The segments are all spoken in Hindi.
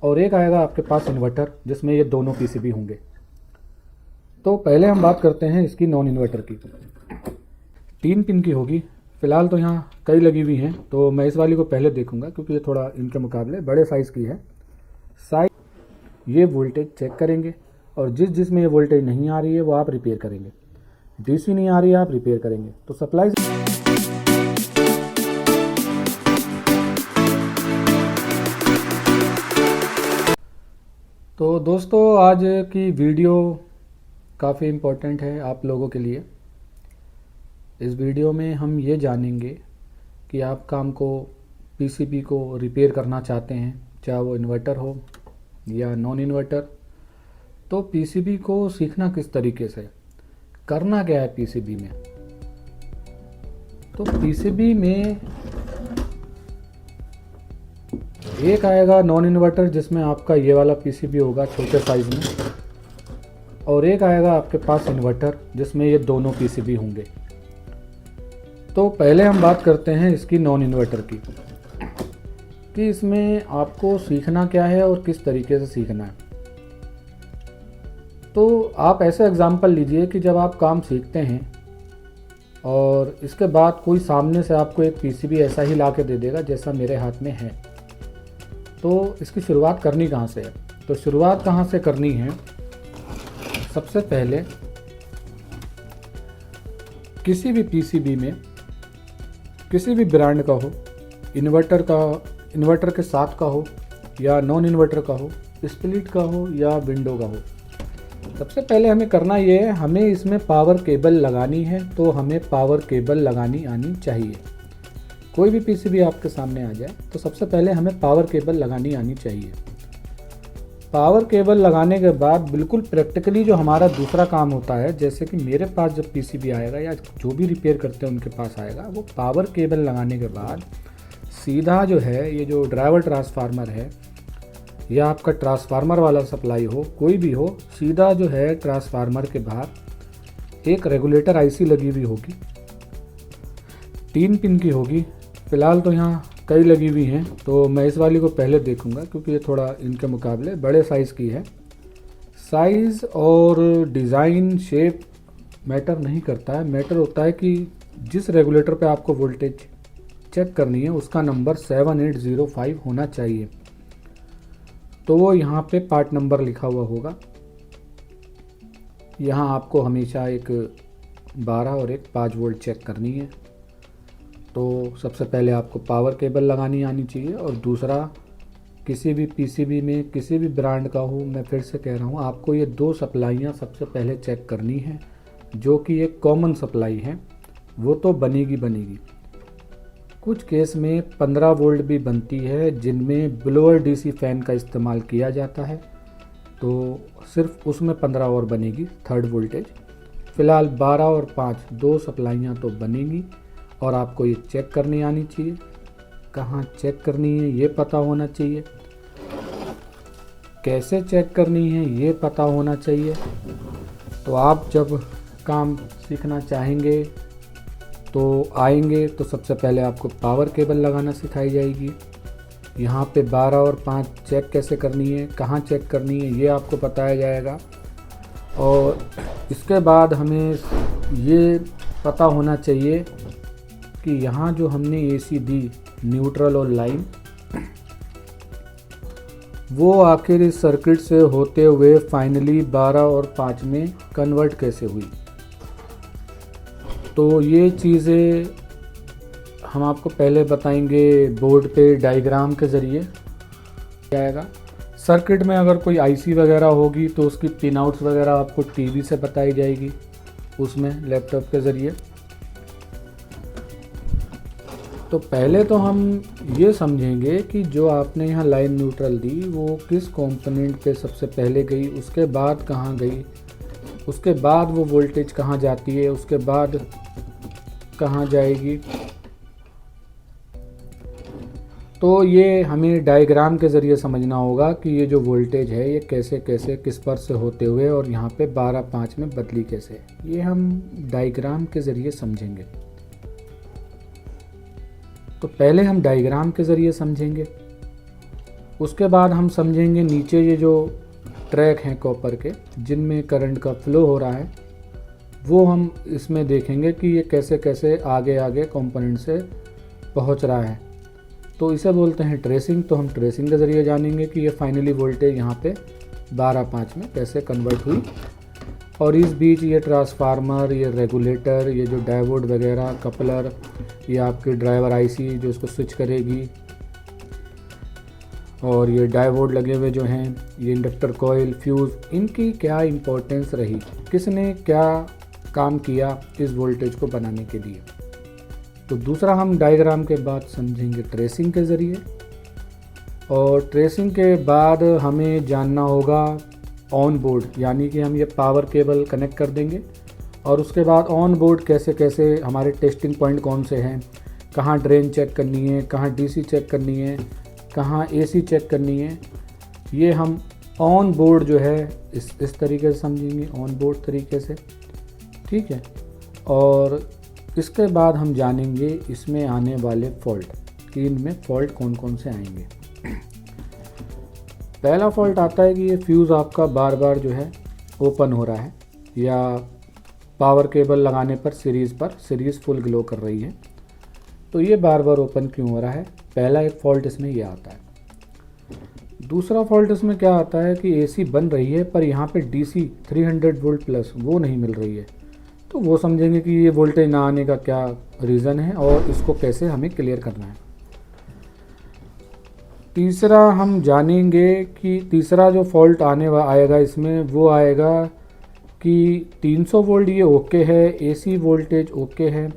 और एक आएगा आपके पास इन्वर्टर जिसमें ये दोनों पीसीबी होंगे। तो पहले हम बात करते हैं इसकी नॉन इन्वर्टर की। 3 पिन की होगी। फ़िलहाल तो यहाँ कई लगी हुई हैं, तो मैं इस वाली को पहले देखूंगा क्योंकि ये थोड़ा इनके मुकाबले बड़े साइज़ की है। ये वोल्टेज चेक करेंगे और जिसमें ये वोल्टेज नहीं आ रही है वो आप रिपेयर करेंगे। डीसी नहीं आ रही है आप रिपेयर करेंगे। तो सप्लाई तो दोस्तों आज की वीडियो काफ़ी इम्पोर्टेंट है आप लोगों के लिए। इस वीडियो में हम ये जानेंगे कि आप काम को पीसीबी को रिपेयर करना चाहते हैं, चाहे वो इन्वर्टर हो या नॉन इन्वर्टर। तो पीसीबी को सीखना किस तरीके से, करना क्या है पीसीबी में। तो पीसीबी में एक आएगा नॉन इन्वर्टर जिसमें आपका ये वाला पीसीबी होगा छोटे साइज़ में, और एक आएगा आपके पास इन्वर्टर जिसमें ये दोनों पीसीबी होंगे। तो पहले हम बात करते हैं इसकी नॉन इन्वर्टर की, कि इसमें आपको सीखना क्या है और किस तरीके से सीखना है। तो आप ऐसा एग्जाम्पल लीजिए कि जब आप काम सीखते हैं और इसके बाद कोई सामने से आपको एक पीसीबी ऐसा ही ला के दे देगा जैसा मेरे हाथ में है। तो इसकी शुरुआत करनी कहाँ से है? तो शुरुआत कहाँ से करनी है? सबसे पहले किसी भी पीसीबी में किसी भी ब्रांड का हो, इन्वर्टर के साथ का हो या नॉन इन्वर्टर का हो, स्प्लिट का हो या विंडो का हो, सबसे पहले हमें करना ये है, हमें इसमें पावर केबल लगानी है। तो हमें पावर केबल लगानी आनी चाहिए। कोई भी पीसीबी आपके सामने आ जाए तो सबसे पहले हमें पावर केबल लगानी आनी चाहिए। पावर केबल लगाने के बाद बिल्कुल प्रैक्टिकली जो हमारा दूसरा काम होता है, जैसे कि मेरे पास जब पीसीबी आएगा या जो भी रिपेयर करते हैं उनके पास आएगा, वो पावर केबल लगाने के बाद सीधा जो है ये जो ड्राइवर ट्रांसफार्मर है या आपका ट्रांसफार्मर वाला सप्लाई हो, कोई भी हो, सीधा जो है ट्रांसफार्मर के बाहर एक रेगुलेटर आईसी लगी हुई होगी। 3 पिन की होगी। फ़िलहाल तो यहाँ कई लगी हुई हैं, तो मैं इस वाली को पहले देखूंगा क्योंकि ये थोड़ा इनके मुकाबले बड़े साइज़ की है। साइज़ और डिज़ाइन शेप मैटर नहीं करता है, मैटर होता है कि जिस रेगुलेटर पे आपको वोल्टेज चेक करनी है उसका नंबर 7805 होना चाहिए। तो वो यहाँ पे पार्ट नंबर लिखा हुआ होगा। यहाँ आपको हमेशा एक 12 और एक 5 वोल्ट चेक करनी है। तो सबसे पहले आपको पावर केबल लगानी आनी चाहिए, और दूसरा किसी भी पीसीबी में किसी भी ब्रांड का हो, मैं फिर से कह रहा हूँ, आपको ये 2 सप्लाइयाँ सबसे पहले चेक करनी है, जो कि एक कॉमन सप्लाई है, वो तो बनेगी। कुछ केस में 15 वोल्ट भी बनती है जिनमें ब्लोअर डीसी फैन का इस्तेमाल किया जाता है, तो सिर्फ उसमें 15 और बनेगी थर्ड वोल्टेज। फ़िलहाल 12 और 5 2 सप्लाइयाँ तो बनेंगी, और आपको ये चेक करनी आनी चाहिए। कहाँ चेक करनी है ये पता होना चाहिए, कैसे चेक करनी है ये पता होना चाहिए। तो आप जब काम सीखना चाहेंगे तो आएंगे तो सबसे पहले आपको पावर केबल लगाना सिखाई जाएगी। यहाँ पे 12 और 5 चेक कैसे करनी है, कहाँ चेक करनी है, ये आपको बताया जाएगा। और इसके बाद हमें ये पता होना चाहिए कि यहाँ जो हमने एसी दी न्यूट्रल और लाइन, वो आखिर इस सर्किट से होते हुए फाइनली 12 और 5 में कन्वर्ट कैसे हुई। तो ये चीज़ें हम आपको पहले बताएंगे बोर्ड पे डायग्राम के ज़रिए आएगा। सर्किट में अगर कोई आईसी वगैरह होगी तो उसकी पिन आउट्स वगैरह आपको टीवी से बताई जाएगी, उसमें लैपटॉप के ज़रिए। तो पहले तो हम ये समझेंगे कि जो आपने यहाँ लाइन न्यूट्रल दी वो किस कंपोनेंट पे सबसे पहले गई, उसके बाद कहाँ गई, उसके बाद वो वोल्टेज कहाँ जाती है, उसके बाद कहाँ जाएगी। तो ये हमें डायग्राम के ज़रिए समझना होगा कि ये जो वोल्टेज है ये कैसे कैसे किस पर से होते हुए और यहाँ पे 12-5 में बदली कैसे, ये हम डायग्राम के ज़रिए समझेंगे। तो पहले हम डायग्राम के ज़रिए समझेंगे, उसके बाद हम समझेंगे नीचे ये जो ट्रैक हैं कॉपर के जिनमें करंट का फ्लो हो रहा है, वो हम इसमें देखेंगे कि ये कैसे कैसे आगे आगे कंपोनेंट से पहुंच रहा है। तो इसे बोलते हैं ट्रेसिंग। तो हम ट्रेसिंग के ज़रिए जानेंगे कि ये फाइनली वोल्टेज यहाँ पे 12.5 में कैसे कन्वर्ट हुई। और इस बीच ये ट्रांसफार्मर, ये रेगुलेटर, ये जो डायोड वगैरह, कपलर, ये आपकी ड्राइवर आईसी जो इसको स्विच करेगी, और ये डायोड लगे हुए जो हैं, ये इंडक्टर कॉइल, फ्यूज़, इनकी क्या इम्पोर्टेंस रही, किसने क्या काम किया इस वोल्टेज को बनाने के लिए। तो दूसरा हम डायग्राम के बाद समझेंगे ट्रेसिंग के ज़रिए। और ट्रेसिंग के बाद हमें जानना होगा ऑन बोर्ड, यानी कि हम ये पावर केबल कनेक्ट कर देंगे और उसके बाद ऑन बोर्ड कैसे कैसे हमारे टेस्टिंग पॉइंट कौन से हैं, कहाँ ड्रेन चेक करनी है, कहाँ डीसी चेक करनी है, कहाँ एसी चेक करनी है, ये हम ऑन बोर्ड जो है इस तरीके से समझेंगे, ऑन बोर्ड तरीके से, ठीक है। और इसके बाद हम जानेंगे इसमें आने वाले फॉल्ट कि इनमें फॉल्ट कौन कौन से आएंगे। पहला फॉल्ट आता है कि ये फ्यूज़ आपका बार बार जो है ओपन हो रहा है, या पावर केबल लगाने पर सीरीज़ फुल ग्लो कर रही है, तो ये बार बार ओपन क्यों हो रहा है। पहला एक फ़ॉल्ट इसमें ये आता है। दूसरा फॉल्ट इसमें क्या आता है कि एसी बन रही है पर यहाँ पे डीसी 300 वोल्ट प्लस वो नहीं मिल रही है। तो वो समझेंगे कि ये वोल्टेज ना आने का क्या रीज़न है और इसको कैसे हमें क्लियर करना है। तीसरा हम जानेंगे कि तीसरा जो फॉल्ट आएगा इसमें वो आएगा कि 300 वोल्ट ये ओके है, एसी वोल्टेज ओके है,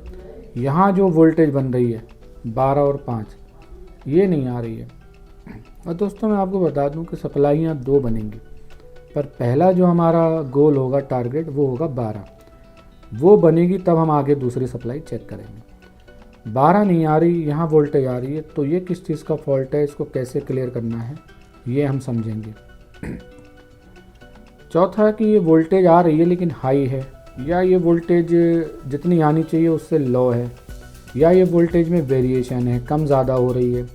यहाँ जो वोल्टेज बन रही है 12 और 5 ये नहीं आ रही है। और दोस्तों मैं आपको बता दूं कि सप्लाइयाँ 2 बनेंगी, पर पहला जो हमारा गोल होगा टारगेट वो होगा 12, वो बनेगी तब हम आगे दूसरी सप्लाई चेक करेंगे। 12 नहीं आ रही, यहाँ वोल्टेज आ रही है, तो ये किस चीज़ का फॉल्ट है, इसको कैसे क्लियर करना है ये हम समझेंगे। चौथा कि ये वोल्टेज आ रही है लेकिन हाई है, या ये वोल्टेज जितनी आनी चाहिए उससे लो है, या ये वोल्टेज में वेरिएशन है, कम ज़्यादा हो रही है।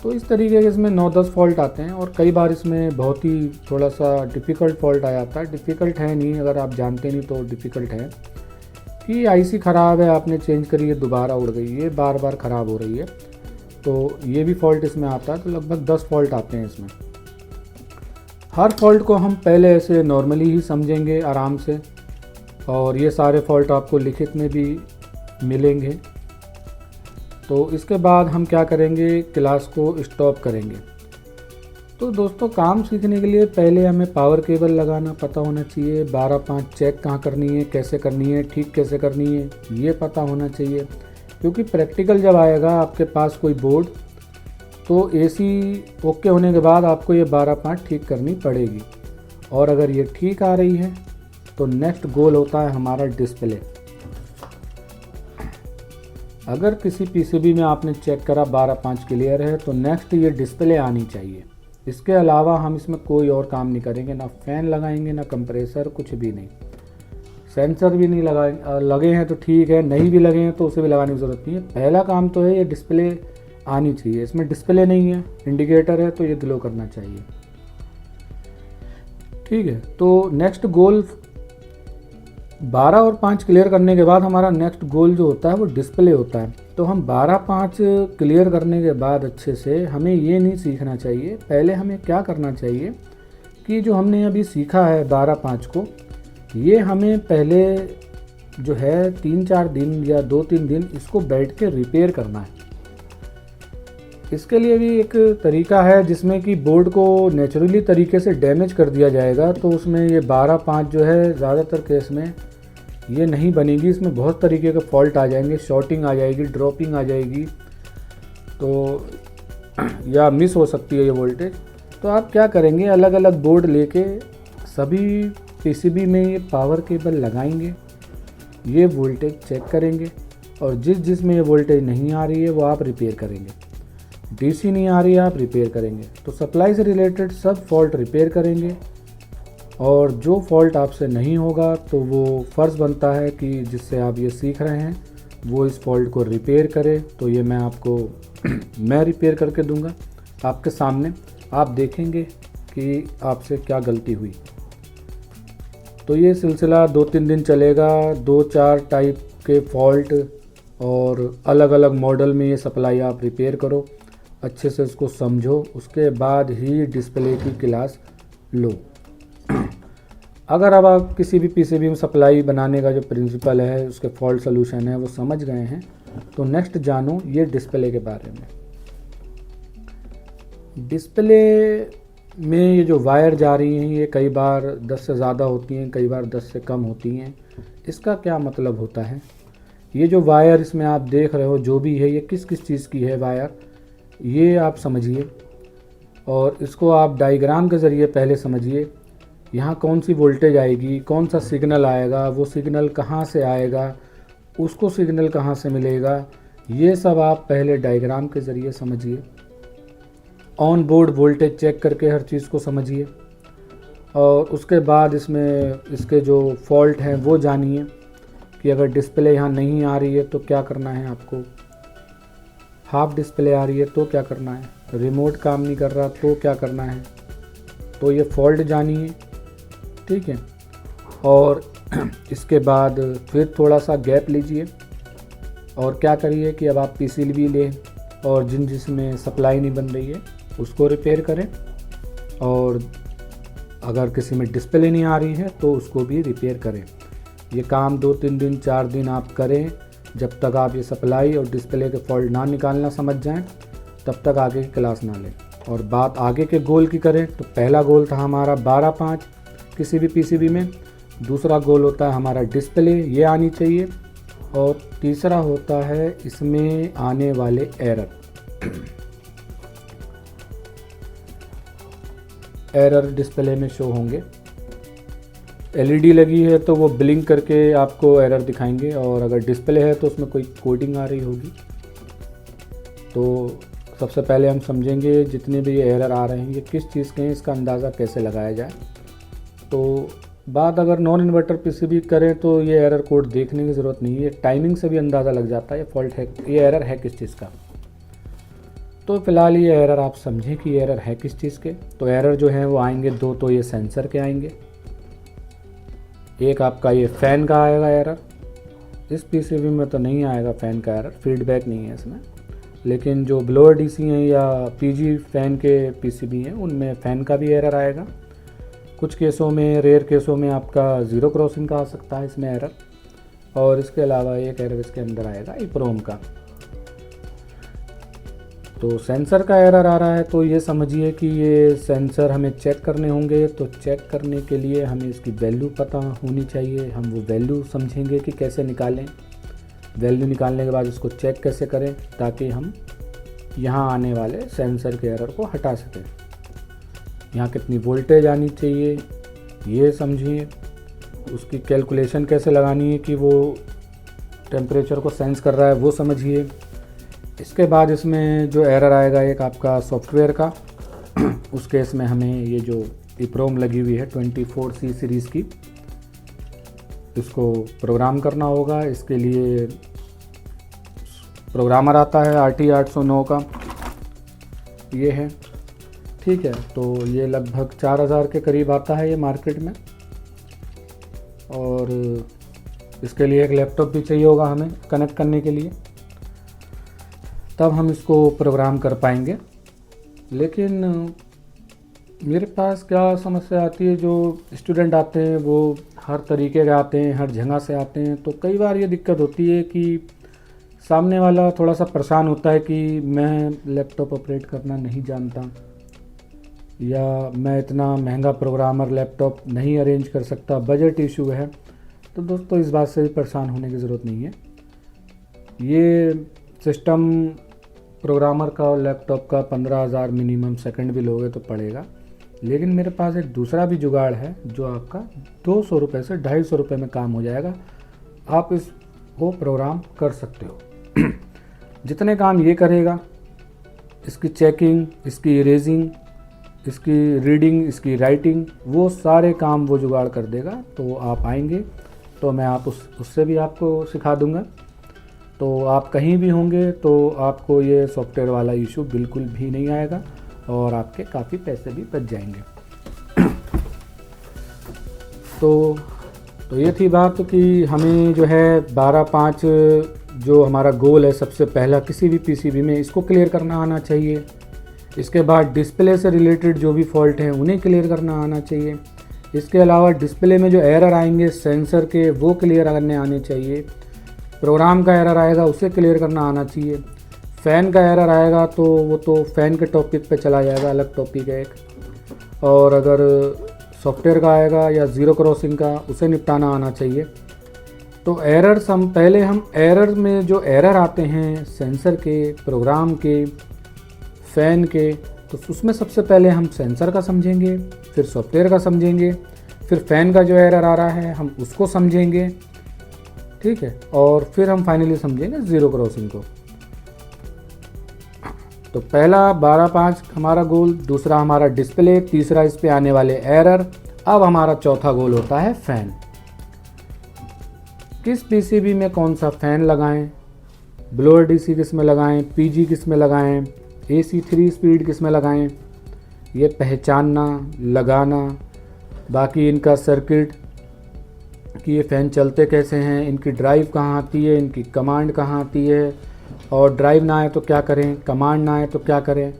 तो इस तरीके के इसमें 9-10 फॉल्ट आते हैं और कई बार इसमें बहुत ही थोड़ा सा डिफ़िकल्ट फॉल्ट आ जाता है। डिफ़िकल्ट है नहीं, अगर आप जानते नहीं तो डिफ़िकल्ट है कि आईसी ख़राब है, आपने चेंज करी है, दोबारा उड़ गई, ये बार बार ख़राब हो रही है, तो ये भी फॉल्ट इसमें आता है। तो लगभग 10 फॉल्ट आते हैं इसमें। हर फॉल्ट को हम पहले ऐसे नॉर्मली ही समझेंगे आराम से, और ये सारे फॉल्ट आपको लिखित में भी मिलेंगे। तो इसके बाद हम क्या करेंगे, क्लास को स्टॉप करेंगे। तो दोस्तों काम सीखने के लिए पहले हमें पावर केबल लगाना पता होना चाहिए, 12-5 चेक कहाँ करनी है, कैसे करनी है, ठीक कैसे करनी है, ये पता होना चाहिए। क्योंकि प्रैक्टिकल जब आएगा आपके पास कोई बोर्ड, तो एसी ओके होने के बाद आपको ये 12-5 ठीक करनी पड़ेगी। और अगर ये ठीक आ रही है तो नेक्स्ट गोल होता है हमारा डिस्प्ले। अगर किसी पीसीबी में आपने चेक करा 12-5 क्लियर है, तो नेक्स्ट ये डिस्प्ले आनी चाहिए। इसके अलावा हम इसमें कोई और काम नहीं करेंगे, ना फ़ैन लगाएंगे, ना कंप्रेसर, कुछ भी नहीं। सेंसर भी नहीं लगाए, लगे हैं तो ठीक है, नहीं भी लगे हैं तो उसे भी लगाने की ज़रूरत नहीं है। पहला काम तो है ये डिस्प्ले आनी चाहिए। इसमें डिस्प्ले नहीं है, इंडिकेटर है, तो ये ग्लो करना चाहिए, ठीक है। तो नेक्स्ट गोल 12 और 5 क्लियर करने के बाद हमारा नेक्स्ट गोल जो होता है वो डिस्प्ले होता है। तो हम 12-5 क्लियर करने के बाद अच्छे से हमें ये नहीं सीखना चाहिए, पहले हमें क्या करना चाहिए कि जो हमने अभी सीखा है 12-5 को, ये हमें पहले जो है 3-4 दिन या 2-3 दिन इसको बैठ के रिपेयर करना है। इसके लिए भी एक तरीका है जिसमें कि बोर्ड को नेचुरली तरीके से डैमेज कर दिया जाएगा, तो उसमें ये 12-5 जो है ज़्यादातर केस में ये नहीं बनेगी। इसमें बहुत तरीके के फॉल्ट आ जाएंगे, शॉर्टिंग आ जाएगी, ड्रॉपिंग आ जाएगी, तो या मिस हो सकती है ये वोल्टेज। तो आप क्या करेंगे, अलग अलग बोर्ड लेके सभी पीसीबी में ये पावर केबल लगाएंगे, ये वोल्टेज चेक करेंगे, और जिस में ये वोल्टेज नहीं आ रही है वो आप रिपेयर करेंगे। डीसी नहीं आ रही है आप रिपेयर करेंगे। तो सप्लाई से रिलेटेड सब फॉल्ट रिपेयर करेंगे, और जो फॉल्ट आपसे नहीं होगा तो वो फ़र्ज़ बनता है कि जिससे आप ये सीख रहे हैं वो इस फॉल्ट को रिपेयर करे। तो ये मैं आपको मैं रिपेयर करके दूंगा आपके सामने। आप देखेंगे कि आपसे क्या गलती हुई। तो ये सिलसिला 2-3 दिन चलेगा। 2-4 टाइप के फॉल्ट और अलग अलग मॉडल में ये सप्लाई आप रिपेयर करो, अच्छे से उसको समझो, उसके बाद ही डिस्प्ले की क्लास लो। अगर अब आप किसी भी पीसीबी में सप्लाई बनाने का जो प्रिंसिपल है, उसके फॉल्ट सोल्यूशन है, वो समझ गए हैं, तो नेक्स्ट जानो ये डिस्प्ले के बारे में। डिस्प्ले में ये जो वायर जा रही हैं ये कई बार 10 से ज़्यादा होती हैं, कई बार 10 से कम होती हैं। इसका क्या मतलब होता है? ये जो वायर इसमें आप देख रहे हो जो भी है, ये किस किस चीज़ की है वायर, ये आप समझिए और इसको आप डायग्राम के ज़रिए पहले समझिए। यहाँ कौन सी वोल्टेज आएगी, कौन सा सिग्नल आएगा, वो सिग्नल कहाँ से आएगा, उसको सिग्नल कहाँ से मिलेगा, ये सब आप पहले डायग्राम के ज़रिए समझिए। ऑन बोर्ड वोल्टेज चेक करके हर चीज़ को समझिए और उसके बाद इसमें इसके जो फॉल्ट हैं वो जानिए कि अगर डिस्प्ले यहाँ नहीं आ रही है तो क्या करना है आपको, हाफ डिस्प्ले आ रही है तो क्या करना है, रिमोट काम नहीं कर रहा तो क्या करना है। तो ये फॉल्ट जानिए, ठीक है। और इसके बाद फिर थोड़ा सा गैप लीजिए और क्या करिए कि अब आप पीसीबी लें और जिसमें सप्लाई नहीं बन रही है उसको रिपेयर करें, और अगर किसी में डिस्प्ले नहीं आ रही है तो उसको भी रिपेयर करें। ये काम 2-3 दिन 4 दिन आप करें, जब तक आप ये सप्लाई और डिस्प्ले के फॉल्ट ना निकालना समझ जाएं तब तक आगे की क्लास ना लें। और बात आगे के गोल की करें तो पहला गोल था हमारा 12/5 किसी भी पीसीबी में, दूसरा गोल होता है हमारा डिस्प्ले ये आनी चाहिए, और तीसरा होता है इसमें आने वाले एरर डिस्प्ले में शो होंगे। एलईडी लगी है तो वो ब्लिंक करके आपको एरर दिखाएंगे, और अगर डिस्प्ले है तो उसमें कोई कोडिंग आ रही होगी। तो सबसे पहले हम समझेंगे जितने भी ये एरर आ रहे हैं ये किस चीज़ के हैं, इसका अंदाज़ा कैसे लगाया जाए। तो बात अगर नॉन इन्वर्टर पीसीबी करें तो ये एरर कोड देखने की ज़रूरत नहीं है, टाइमिंग से भी अंदाज़ा लग जाता है ये फॉल्ट है, ये एरर है किस चीज़ का। तो फ़िलहाल ये एरर आप समझें कि एरर है किस चीज़ के। तो एरर जो है वो आएंगे 2, तो ये सेंसर के आएंगे, एक आपका ये फ़ैन का आएगा एरर। इस पीसीबी में तो नहीं आएगा फ़ैन का एरर, फीडबैक नहीं है इसमें, लेकिन जो ब्लोअर डीसी हैं या पीजी फ़ैन के पीसीबी हैं उनमें फ़ैन का भी एरर आएगा। कुछ केसों में, रेयर केसों में आपका ज़ीरो क्रॉसिंग का आ सकता है इसमें एरर, और इसके अलावा एक एरर इसके अंदर आएगा इप्रोम का। तो सेंसर का एरर आ रहा है तो ये समझिए कि ये सेंसर हमें चेक करने होंगे। तो चेक करने के लिए हमें इसकी वैल्यू पता होनी चाहिए, हम वो वैल्यू समझेंगे कि कैसे निकालें। वैल्यू निकालने के बाद इसको चेक कैसे करें ताकि हम यहाँ आने वाले सेंसर के एरर को हटा सकें। यहाँ कितनी वोल्टेज आनी चाहिए ये समझिए, उसकी कैलकुलेशन कैसे लगानी है कि वो टेम्परेचर को सेंस कर रहा है वो समझिए। इसके बाद इसमें जो एरर आएगा एक आपका सॉफ्टवेयर का, उस केस में हमें ये जो इप्रोम लगी हुई है 24C सीरीज़ की, इसको प्रोग्राम करना होगा। इसके लिए प्रोग्रामर आता है RT809 का, ये है, ठीक है। तो ये लगभग 4000 के करीब आता है ये मार्केट में, और इसके लिए एक लैपटॉप भी चाहिए होगा हमें कनेक्ट करने के लिए, तब हम इसको प्रोग्राम कर पाएंगे। लेकिन मेरे पास क्या समस्या आती है, जो स्टूडेंट आते हैं वो हर तरीके के आते हैं, हर जगह से आते हैं, तो कई बार ये दिक्कत होती है कि सामने वाला थोड़ा सा परेशान होता है कि मैं लैपटॉप ऑपरेट करना नहीं जानता, या मैं इतना महंगा प्रोग्रामर लैपटॉप नहीं अरेंज कर सकता, बजट इशू है। तो दोस्तों इस बात से भी परेशान होने की ज़रूरत नहीं है। ये सिस्टम प्रोग्रामर का और लैपटॉप का 15,000 मिनिमम, सेकंड भी लोगे तो पड़ेगा। लेकिन मेरे पास एक दूसरा भी जुगाड़ है जो आपका 200 रुपये से 250 रुपये में काम हो जाएगा, आप इसको प्रोग्राम कर सकते हो। जितने काम ये करेगा, इसकी चेकिंग, इसकी इरेजिंग, इसकी रीडिंग, इसकी राइटिंग, वो सारे काम वो जुगाड़ कर देगा। तो आप आएंगे तो मैं उससे भी आपको सिखा दूंगा। तो आप कहीं भी होंगे तो आपको ये सॉफ्टवेयर वाला इशू बिल्कुल भी नहीं आएगा। और आपके काफ़ी पैसे भी बच जाएंगे। तो ये थी बात कि हमें जो है 12.5 जो हमारा गोल है सबसे पहला किसी भी पीसीबी में इसको क्लियर करना आना चाहिए। इसके बाद डिस्प्ले से रिलेटेड जो भी फॉल्ट हैं उन्हें क्लियर करना आना चाहिए। इसके अलावा डिस्प्ले में जो एरर आएंगे सेंसर के वो क्लियर करने आने चाहिए। प्रोग्राम का एरर आएगा उसे क्लियर करना आना चाहिए। फ़ैन का एरर आएगा तो वो तो फ़ैन के टॉपिक पे चला जाएगा, अलग टॉपिक है एक। और अगर सॉफ्टवेयर का आएगा या ज़ीरो क्रॉसिंग का उसे निपटाना आना चाहिए। तो एरर्स हम एरर में जो एरर आते हैं सेंसर के, प्रोग्राम के, फ़ैन के, तो उसमें सबसे पहले हम सेंसर का समझेंगे, फिर सॉफ्टवेयर का समझेंगे, फिर फ़ैन का जो एरर आ रहा है हम उसको समझेंगे, ठीक है, और फिर हम फाइनली समझेंगे ज़ीरो क्रॉसिंग को। तो पहला 12.5 हमारा गोल, दूसरा हमारा डिस्प्ले, तीसरा इस पे आने वाले एरर। अब हमारा चौथा गोल होता है फ़ैन। किस पीसीबी में कौन सा फ़ैन लगाएं, ब्लोअर डीसी किस में लगाएं, पीजी किस में लगाएं, एसी 3 स्पीड किस में लगाएं, ये पहचानना, लगाना, बाकी इनका सर्किट कि ये फ़ैन चलते कैसे हैं, इनकी ड्राइव कहाँ आती है, इनकी कमांड कहाँ आती है, और ड्राइव ना आए तो क्या करें, कमांड ना आए तो क्या करें।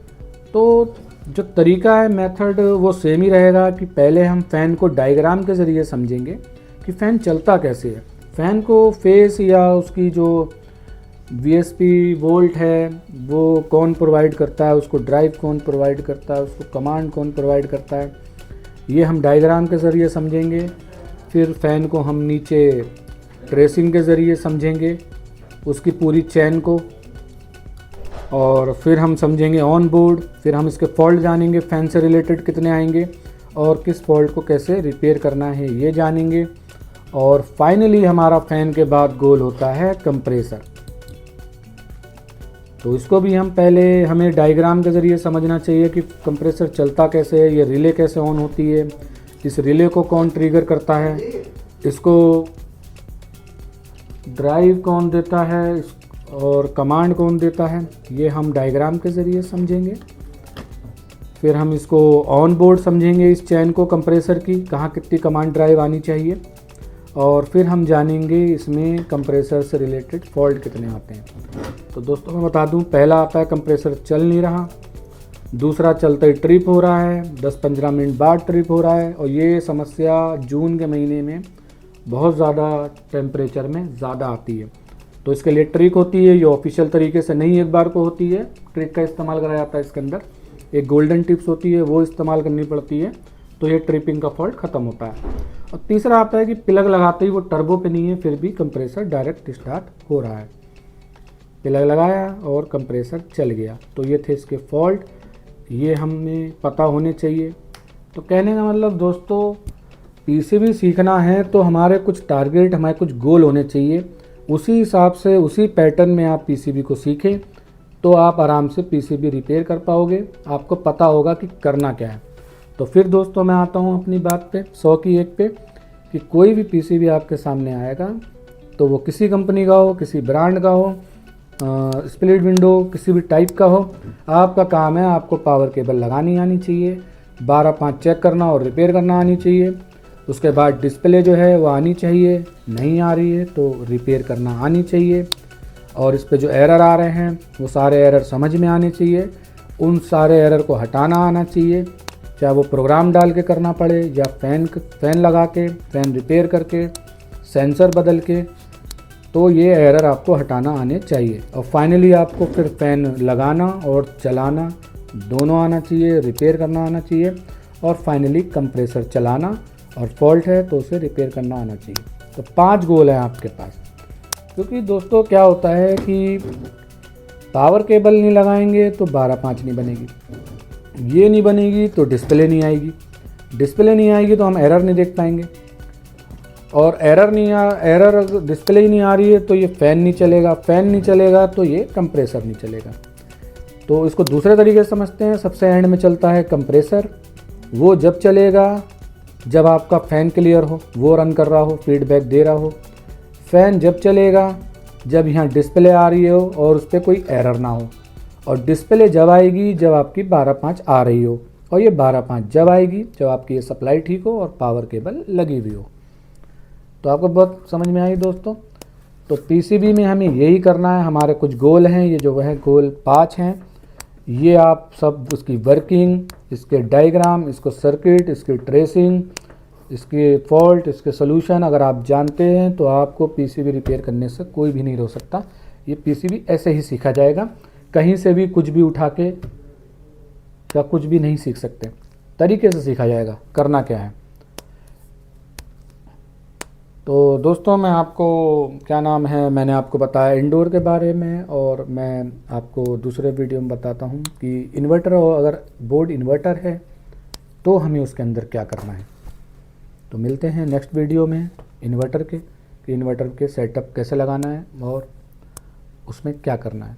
तो जो तरीका है, मेथड, वो सेम ही रहेगा कि पहले हम फ़ैन को डायग्राम के ज़रिए समझेंगे कि फ़ैन चलता कैसे है। फ़ैन को फेस या उसकी जो वीएसपी वोल्ट है वो कौन प्रोवाइड करता है, उसको ड्राइव कौन प्रोवाइड करता है, उसको कमांड कौन प्रोवाइड करता है, ये हम डायग्राम के ज़रिए समझेंगे। फिर फ़ैन को हम नीचे ट्रेसिंग के ज़रिए समझेंगे, उसकी पूरी चैन को, और फिर हम समझेंगे ऑन बोर्ड। फिर हम इसके फॉल्ट जानेंगे, फ़ैन से रिलेटेड कितने आएंगे और किस फॉल्ट को कैसे रिपेयर करना है ये जानेंगे। और फाइनली हमारा फ़ैन के बाद गोल होता है कंप्रेसर। तो इसको भी हमें डायग्राम के ज़रिए समझना चाहिए कि कंप्रेसर चलता कैसे है, ये रिले कैसे ऑन होती है, इस रिले को कौन ट्रिगर करता है, इसको ड्राइव कौन देता है और कमांड कौन देता है, ये हम डायग्राम के ज़रिए समझेंगे। फिर हम इसको ऑन बोर्ड समझेंगे, इस चैन को कंप्रेसर की कहाँ कितनी कमांड ड्राइव आनी चाहिए। और फिर हम जानेंगे इसमें कंप्रेसर से रिलेटेड फॉल्ट कितने आते हैं। तो दोस्तों मैं बता दूं, पहला आता है कंप्रेसर चल नहीं रहा, दूसरा चलते ही ट्रिप हो रहा है, 10-15 मिनट बाद ट्रिप हो रहा है। और ये समस्या जून के महीने में बहुत ज़्यादा टेम्परेचर में ज़्यादा आती है। तो इसके लिए ट्रिक होती है, ये ऑफिशियल तरीके से नहीं एक बार को होती है, ट्रिक का इस्तेमाल करा जाता है। इसके अंदर एक गोल्डन टिप्स होती है, वो इस्तेमाल करनी पड़ती है, तो ये ट्रिपिंग का फॉल्ट ख़त्म होता है। और तीसरा आता है कि प्लग लगाते ही वो टर्बो पे नहीं है, फिर भी कंप्रेसर डायरेक्ट स्टार्ट हो रहा है। प्लग लगाया और कंप्रेसर चल गया। तो ये थे इसके फॉल्ट, ये हमें पता होने चाहिए। तो कहने का मतलब दोस्तों, पीसीबी सीखना है तो हमारे कुछ टारगेट, हमारे कुछ गोल होने चाहिए। उसी हिसाब से, उसी पैटर्न में आप पीसीबी को सीखें तो आप आराम से पीसीबी रिपेयर कर पाओगे, आपको पता होगा कि करना क्या है। तो फिर दोस्तों मैं आता हूँ अपनी बात पे, 100 की एक पे, कि कोई भी पीसीबी आपके सामने आएगा तो वो किसी कंपनी का हो, किसी ब्रांड का हो, स्प्लिट विंडो किसी भी टाइप का हो, आपका काम है आपको पावर केबल लगानी आनी चाहिए, 12.5 चेक करना और रिपेयर करना आनी चाहिए। उसके बाद डिस्प्ले जो है वो आनी चाहिए, नहीं आ रही है तो रिपेयर करना आनी चाहिए। और इस पे जो एरर आ रहे हैं वो सारे एरर समझ में आने चाहिए, उन सारे एरर को हटाना आना चाहिए, चाहे वो प्रोग्राम डाल के करना पड़े या फ़ैन लगा के, फ़ैन रिपेयर करके, सेंसर बदल के, तो ये एरर आपको हटाना आने चाहिए। और फाइनली आपको फिर फ़ैन लगाना और चलाना दोनों आना चाहिए, रिपेयर करना आना चाहिए, और फाइनली कंप्रेसर चलाना, और फॉल्ट है तो उसे रिपेयर करना आना चाहिए। तो 5 गोल हैं आपके पास। क्योंकि दोस्तों क्या होता है कि पावर केबल नहीं लगाएंगे तो 12.5 नहीं बनेगी, ये नहीं बनेगी तो डिस्प्ले नहीं आएगी, डिस्प्ले नहीं आएगी तो हम एरर नहीं देख पाएंगे, और एरर डिस्प्ले ही नहीं आ रही है तो ये फ़ैन नहीं चलेगा, फ़ैन नहीं चलेगा तो ये कंप्रेसर नहीं चलेगा। तो इसको दूसरे तरीके से समझते हैं, सबसे एंड में चलता है कंप्रेसर। वो जब चलेगा जब आपका फ़ैन क्लियर हो, वो रन कर रहा हो, फीडबैक दे रहा हो। फ़ैन जब चलेगा जब यहाँ डिस्प्ले आ रही हो और उस पर कोई एरर ना हो। और डिस्प्ले जब आएगी जब आपकी 12.5 आ रही हो, और ये 12.5 जब आएगी जब आपकी ये सप्लाई ठीक हो और पावर केबल लगी हुई हो। तो आपको बहुत समझ में आई दोस्तों। तो पीसीबी में हमें यही करना है, हमारे कुछ गोल हैं, ये जो है गोल 5 हैं, ये आप सब उसकी वर्किंग, इसके डायग्राम, इसको सर्किट, इसकी ट्रेसिंग, इसके फॉल्ट, इसके सोल्यूशन अगर आप जानते हैं तो आपको पीसीबी रिपेयर करने से कोई भी नहीं रोक सकता। ये पीसीबी ऐसे ही सीखा जाएगा, कहीं से भी कुछ भी उठा के या कुछ भी नहीं सीख सकते, तरीके से सीखा जाएगा करना क्या है। तो दोस्तों मैं आपको क्या नाम है, मैंने आपको बताया इंडोर के बारे में, और मैं आपको दूसरे वीडियो में बताता हूँ कि इन्वर्टर, और अगर बोर्ड इन्वर्टर है तो हमें उसके अंदर क्या करना है। तो मिलते हैं नेक्स्ट वीडियो में इन्वर्टर के, कि इन्वर्टर के सेटअप कैसे लगाना है और उसमें क्या करना है।